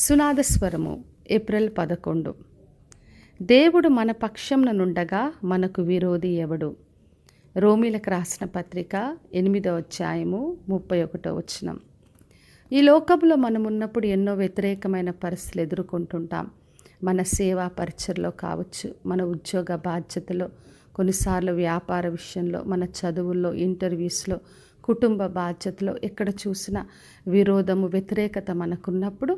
సునాదస్వరము April 11. దేవుడు మన పక్షంన నుండగా మనకు విరోధి ఎవడు? రోమీలకు రాసిన పత్రిక 8వ అధ్యాయము 31వ వచనం. ఈ లోకంలో మనం ఉన్నప్పుడు ఎన్నో వ్యతిరేకమైన పరిస్థితులు ఎదుర్కొంటుంటాం. మన సేవా పరిచయలో కావచ్చు, మన ఉద్యోగ బాధ్యతలో, కొన్నిసార్లు వ్యాపార విషయంలో, మన చదువుల్లో, ఇంటర్వ్యూస్లో, కుటుంబ బాధ్యతలో ఎక్కడ చూసినా విరోధము, వ్యతిరేకత మనకున్నప్పుడు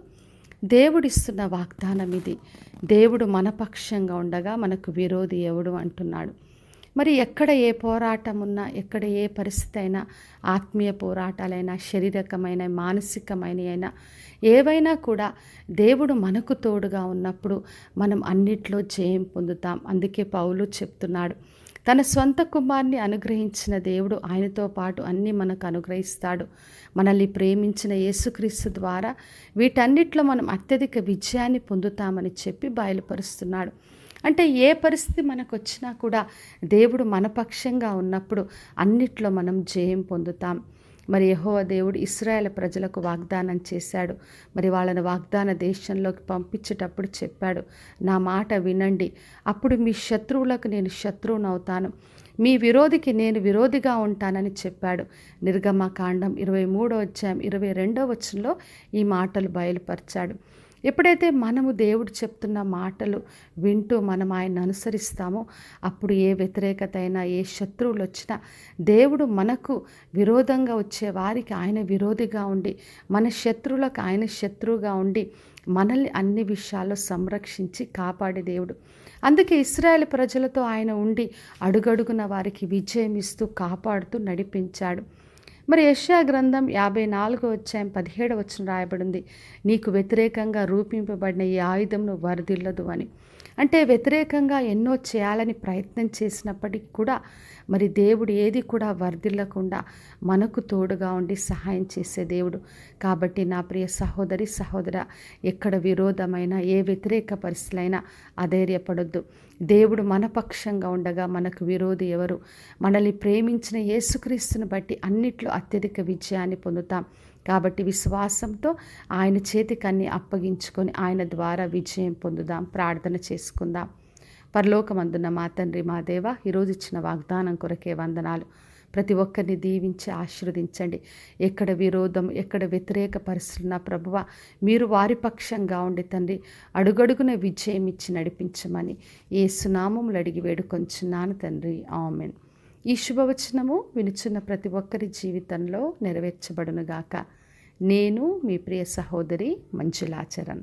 దేవుడిస్తున్న వాగ్దానం ఇది. దేవుడు మన పక్షంగా ఉండగా మనకు విరోధి ఎవడు అంటున్నాడు. మరి ఎక్కడ ఏ పోరాటం ఉన్నా, ఎక్కడ ఏ పరిస్థితి అయినా, ఆత్మీయ పోరాటాలైనా, శారీరకమైన, మానసికమైన అయినా, ఏవైనా కూడా దేవుడు మనకు తోడుగా ఉన్నప్పుడు మనం అన్నిట్లో జయం పొందుతాం. అందుకే పౌలు చెప్తున్నాడు, తన స్వంత కుమారుని అనుగ్రహించిన దేవుడు ఆయనతో పాటు అన్నీ మనకు అనుగ్రహిస్తాడు. మనల్ని ప్రేమించిన యేసుక్రీస్తు ద్వారా వీటన్నిటిలో మనం అత్యధిక విజయాన్ని పొందుతామని చెప్పి బయలుపరుస్తున్నాడు. అంటే ఏ పరిస్థితి మనకు వచ్చినా కూడా దేవుడు మన పక్షంగా ఉన్నప్పుడు అన్నిట్లో మనం జయం పొందుతాం. మరి యెహోవా దేవుడు ఇశ్రాయేలు ప్రజలకు వాగ్దానం చేశాడు. మరి వాళ్ళని వాగ్దాన దేశంలోకి పంపించేటప్పుడు చెప్పాడు, నా మాట వినండి, అప్పుడు మీ శత్రువులకు నేను శత్రువునవుతాను, మీ విరోధికి నేను విరోధిగా ఉంటానని చెప్పాడు. నిర్గమకాండం 23వ అధ్యాయం 22వ వచనంలో ఈ మాటలు బయలుపరిచాడు. ఎప్పుడైతే మనము దేవుడు చెప్తున్న మాటలు వింటూ మనం ఆయన అనుసరిస్తామో అప్పుడు ఏ వ్యతిరేకత అయినా, ఏ శత్రువులు వచ్చినా దేవుడు మనకు విరోధంగా వచ్చే వారికి ఆయన విరోధిగా ఉండి, మన శత్రువులకు ఆయన శత్రువుగా ఉండి మనల్ని అన్ని విషయాల్లో సంరక్షించి కాపాడే దేవుడు. అందుకే ఇశ్రాయేలు ప్రజలతో ఆయన ఉండి అడుగడుగున వారికి విజయం ఇస్తూ కాపాడుతూ నడిపించాడు. మరి యెషయా గ్రంథం 54వ అధ్యాయం 17వ వచనం రాయబడింది, నీకు వ్యతిరేకంగా రూపింపబడిన ఈ ఆయుధంను వర్ధిల్లదు అని. అంటే వ్యతిరేకంగా ఎన్నో చేయాలని ప్రయత్నం చేసినప్పటికీ కూడా మరి దేవుడు ఏది కూడా వర్ధిల్లకుండా మనకు తోడుగా ఉండి సహాయం చేసే దేవుడు. కాబట్టి నా ప్రియ సహోదరి సహోదర, ఎక్కడ విరోధమైన ఏ వ్యతిరేక పరిస్థితులైనా అధైర్యపడొద్దు. దేవుడు మన పక్షంగా ఉండగా మనకు విరోధి ఎవరు? మనల్ని ప్రేమించిన యేసుక్రీస్తుని బట్టి అన్నిట్లో అత్యధిక విజయాన్ని పొందుతాం. కాబట్టి విశ్వాసంతో ఆయన చేతికి అన్ని అప్పగించుకొని ఆయన ద్వారా విజయం పొందుదాం. ప్రార్థన చేసుకుందాం. పరలోకమందున్న మా తండ్రి, మా దేవ, ఈరోజు ఇచ్చిన వాగ్దానం కొరకే వందనాలు. ప్రతి ఒక్కరిని దీవించి ఆశీర్వదించండి. ఎక్కడ విరోధం, ఎక్కడ వ్యతిరేక పరిస్థితులున్న ప్రభువా, మీరు వారి పక్షంగా ఉండి తండ్రి అడుగడుగున విజయం ఇచ్చి నడిపించమని యేసు నామములో అడిగి వేడుకొంచున్నాను తండ్రి, ఆమేన్. ఈ శుభవచనము వినుచున్న ప్రతి ఒక్కరి జీవితంలో నెరవేర్చబడునుగాక. నేను మీ ప్రియ సహోదరి మంజులాచరణ్.